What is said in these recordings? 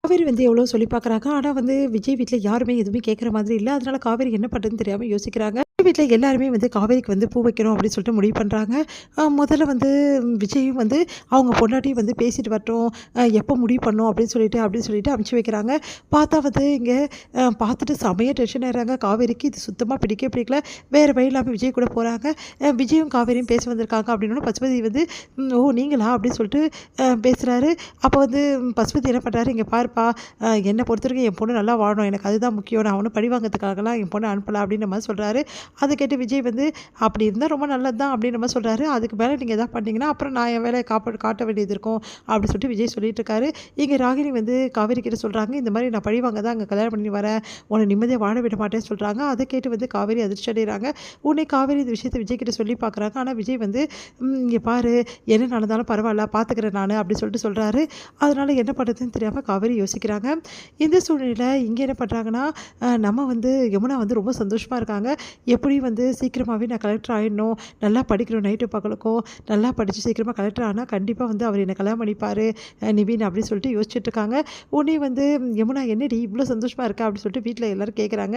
காவேரி வந்து எவ்வளோ சொல்லி பார்க்குறாங்க. ஆனா வந்து விஜய் வீட்ல யாருமே எதுவுமே கேட்குற மாதிரி இல்ல. அதனால காவேரி என்ன பண்ணுறதுன்னு தெரியாம யோசிக்கிறாங்க. வீட்ல எல்லாருமே வந்து காவேரிக்கு வந்து பூ வைக்கணும் அப்படின்னு சொல்லிட்டு முடிவு பண்றாங்க. முதல்ல வந்து விஜயும் வந்து அவங்க பொண்டாட்டியும் வந்து பேசிட்டு வரட்டும். எப்போ முடிவு பண்ணணும் அப்படின்னு சொல்லிட்டு அனுப்பிச்சு வைக்கிறாங்க. பார்த்தா வந்து இங்க பார்த்துட்டு செமையா டென்ஷன் ஆயிடுறாங்க. காவேரிக்கு இது சுத்தமா பிடிக்கவே பிடிக்கல. வேற வழி இல்லாம விஜய் கூட போறாங்க. விஜயும் காவேரியும் பேச வந்திருக்காங்க அப்படின்னோன பசுபதி வந்து "ஓ! நீங்களா?" அப்படின்னு சொல்லிட்டு பேசுறாரு. அப்போ வந்து பசுபதி என்ன பண்றாரு, "இங்க பாருப்பா, என்ன பொறுத்தவரைக்கும் என் பொண்ணு நல்லா வாழணும். எனக்கு அதுதான் முக்கியம். நான் ஒண்ணும் பழி வாங்குறதுக்காகலாம் என் பொண்ண அனுப்பல." அப்படின்ற மாரி சொல்றாரு. அத கேட்டு விஜய் வந்து, "அப்படி இருந்தா ரொம்ப நல்லது தான்." அப்படின்ற மாரி சொல்றாரு. "அதுக்கு மேல நீங்க எதாவது பண்ணீங்கன்னா, அப்புறம் நான் என் வேலைய காட்ட வேண்டியது இருக்கும்." அப்படின்னு சொல்லிட்டு விஜய் சொல்லிட்டு இருக்காரு. இங்க ராகினி வந்து காவேரி கிட்ட சொல்றாங்க, "இந்த மாரி நான் பழி வாங்க தான் அங்க கல்யாணம் பண்ணி வரேன். உன்ன நிம்மதியா வாழ விட மாட்டேன்னு" சொல்றாங்க. அத கேட்டு வந்து காவேரி அதிர்ச்சி அடையறாங்க. உடனே காவேரி இந்த விஷயத்த விஜய் கிட்ட சொல்லி பார்க்குறாங்க. ஆனா விஜய் வந்து, இங்க பாரு, என்ன நடந்தாலும் பரவால்ல, பார்த்துக்கிறேன் நானு." அப்படி சொல்லிட்டு சொல்றாரு. அதனால என்ன பண்ணுறதுன்னு தெரியாம காவேரி யோசிக்கிறாங்க. இந்த சூழ்நிலையில இங்க என்ன பண்றாங்கன்னா, நம்ம வந்து யமுனா வந்து ரொம்ப சந்தோஷமா இருக்காங்க. எப்படியும் வந்து சீக்கிரமாவே நான் கலெக்டர் ஆயிடணும். நல்லா படிக்கணும் நைட்டு பகலுக்கும். நல்லா படிச்சு சீக்கிரமா கலெக்டர் ஆனா கண்டிப்பா வந்து அவர் என்ன கல்யாணம் பண்ணிப்பாரு, நிவின் அப்படின்னு சொல்லிட்டு யோசிச்சுட்டு இருக்காங்க. உடனே வந்து யமுனா, "என்னடி இவ்ளோ சந்தோஷமா இருக்க?" அப்படின்னு சொல்லிட்டு வீட்ல எல்லாரும் கேட்குறாங்க.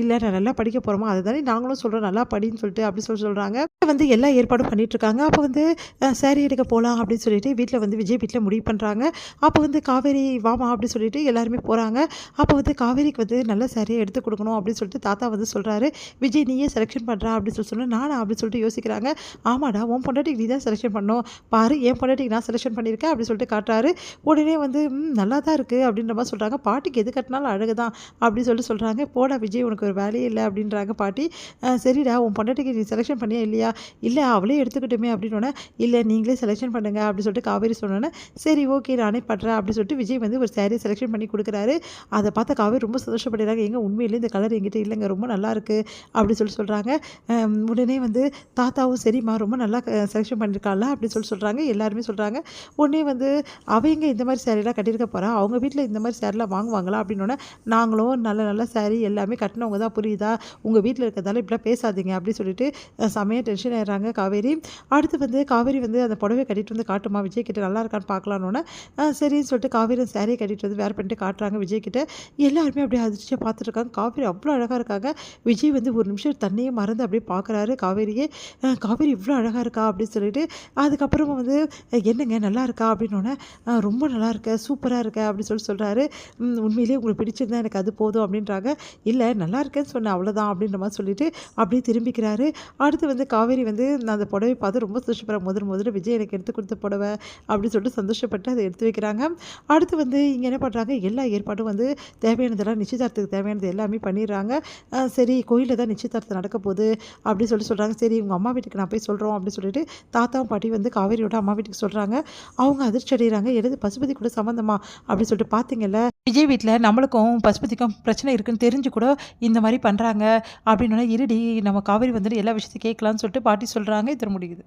"இல்ல, நான் நல்லா படிக்க போறோமா, அதுதானே நாங்களும் சொல்றோம் நல்லா படின்னு சொல்லிட்டு" அப்படி சொல்றாங்க. வந்து எல்லா ஏற்பாடும் பண்ணிட்டு இருக்காங்க. அப்போ வந்து சாரி எடுக்க போலாம் அப்படின்னு சொல்லிட்டு வீட்ல வந்து விஜய் வீட்ல முடிவு பண்றாங்க. அப்போ வந்து காவேரி, "வாமா" அப்படின்னு சொல்லிட்டு எல்லாருமே போறாங்க. அப்போ வந்து காவேரிக்கு வந்து நல்ல சாரியா எடுத்து குடுக்கணும் அப்படின்னு சொல்லிட்டு தாத்தா வந்து சொல்றாரு. "விஜய், நீயே செலக்ஷன் பண்றா" அப்படின்னு சொன்னா, "நானா?" அப்படின்னு சொல்லிட்டு யோசிக்கிறாங்க. "ஆமாடா, உன் பொண்டாட்டிக்கு நீ தான் செலக்ஷன் பண்ணணும். பாரு, என் பொண்டாட்டிக்கு நான் செலக்ஷன் பண்ணியிருக்கேன்" அப்படின்னு சொல்லிட்டு காட்டுறாரு. உடனே வந்து, நல்லா தான் இருக்கு" அப்படின்ற மாரி சொல்றாங்க. "பாட்டிக்கு எது கட்டினாலும் அழகு தான்" அப்படின்னு சொல்லிட்டு சொல்றாங்க. "போடா விஜய், உனக்கு ஒரு வேலையே இல்ல" அப்படின்றாங்க பாட்டி. சரிடா, உன் பொண்டாட்டிக்கு நீ செலக்ஷன் பண்ணியா இல்லையா?" "இல்ல, அவளே எடுத்துக்கட்டுமே" அப்படின்னோனே, "இல்ல, நீங்களே செலக்ஷன் பண்ணுங்க" அப்படின்னு சொல்லிட்டு காவேரி சொன்னோனே, "சரி, ஓகே, நானே பண்றேன்" அப்படின்னு சொல்லிட்டு விஜய் வந்து ஒரு சாரிய செலக்ஷன் பண்ணி குடுக்குறாரு. அத பார்த்த காவேரி ரொம்ப சந்தோஷப்படுறாங்க. "ஏங்க, உண்மையிலேயே இந்த கலர் என்கிட்ட இல்லங்க. ரொம்ப நல்லாயிருக்கு" அப்படி சொல்றாங்க. உடனே வந்து தாத்தாவும், "சரிம்மா, ரொம்ப நல்லா செலக்ஷன் பண்ணியிருக்காள்ல" அப்படின்னு சொல்றாங்க. எல்லாருமே சொல்றாங்க. உடனே வந்து, "அவ எங்க இந்த மாரி சாரீலாம் கட்டியிருக்க போறா? அவங்க வீட்ல இந்த மாரி சாரீலாம் வாங்குவாங்களா?" அப்படின்னோனே, "நாங்களும் நல்ல நல்ல சாரீ எல்லாமே கட்டினவங்க தான், புரியுதா? உங்க வீட்ல இருக்கிறதால இப்படிலாம் பேசாதீங்க" அப்படின்னு சொல்லிட்டு செமையா டென்ஷன் ஆயிடுறாங்க காவேரி. அடுத்து வந்து காவேரி வந்து அந்த புடவைய கட்டிட்டு வந்து காட்டுமா விஜய் கிட்ட, நல்லா இருக்கான்னு பார்க்கலான்னோனே, சரின்னு சொல்லிட்டு காவேரி அந்த சாரிய கட்டிட்டு வந்து வேர் பண்ணிட்டு காட்டுறாங்க விஜய் கிட்ட. எல்லாருமே அப்படியே அதிர்ச்சியா பார்த்துட்டு இருக்காங்க. காவேரி அவ்வளோ அழகா இருக்காங்க. விஜய் வந்து ஒரு நிமிஷம் தன்னையே மறந்து அப்படியே பார்க்குறாரு காவேரியே. "காவேரி இவ்வளோ அழகா இருக்கா?" அப்படின்னு சொல்லிட்டு. அதுக்கப்புறமா வந்து, "என்னங்க நல்லா இருக்கா?" அப்படின்னோனே, ரொம்ப நல்லா இருக்க, சூப்பரா இருக்க" அப்படின்னு சொல்றாரு. உண்மையிலேயே உங்களுக்கு பிடிச்சிருந்தா எனக்கு அது போதும்" அப்படின்றாங்க. "இல்ல, நல்லா இருக்கேன்னு சொன்னேன், அவ்வளோதான்" அப்படின்ற மாரி சொல்லிட்டு அப்படியே திரும்பிக்கிறாரு. அடுத்து வந்து காவேரி வந்து, நான் அந்த புடவைய பார்த்து ரொம்ப சந்தோஷப்படுறேன். முதல்ல விஜய் எனக்கு எடுத்து குடுத்த புடவை அப்படின்னு சொல்லிட்டு சந்தோஷப்பட்டு அத எடுத்து வைக்கிறாங்க. அடுத்து வந்து இங்க என்ன பண்றாங்க, எல்லா ஏற்பாடும் வந்து தேவையானதெல்லாம், நிச்சயதார்த்தத்துக்கு தேவையானது எல்லாமே பண்ணிடுறாங்க. சரி, கோயில்ல தான் நிச்சயதார்த்தம் நடக்க போகுது அப்படின்னு சொல்றாங்க. "சரி, உங்க அம்மா வீட்டுக்கு நான் போய் சொல்றோம்" அப்படின்னு சொல்லிட்டு தாத்தாவும் பாட்டியும் வந்து காவேரியோட அம்மா வீட்டுக்கு சொல்றாங்க. அவங்க அதிர்ச்சி அடைகிறாங்க. "என்னது, பசுபதி கூட சம்மந்தமா?" அப்படின்னு சொல்லிட்டு, "பார்த்தீங்கல்ல, விஜய் வீட்ல நம்மளுக்கும் பசுபதிக்கும் பிரச்சனை இருக்குன்னு தெரிஞ்சு கூட இந்த மாரி பண்றாங்க" அப்படின்னோனே, "இருடி, நம்ம காவேரி வந்துட்டு எல்லா விஷயத்தையும் கேட்கலாம்னு" சொல்லிட்டு பாட்டி சொல்றாங்க. இது முடியுது.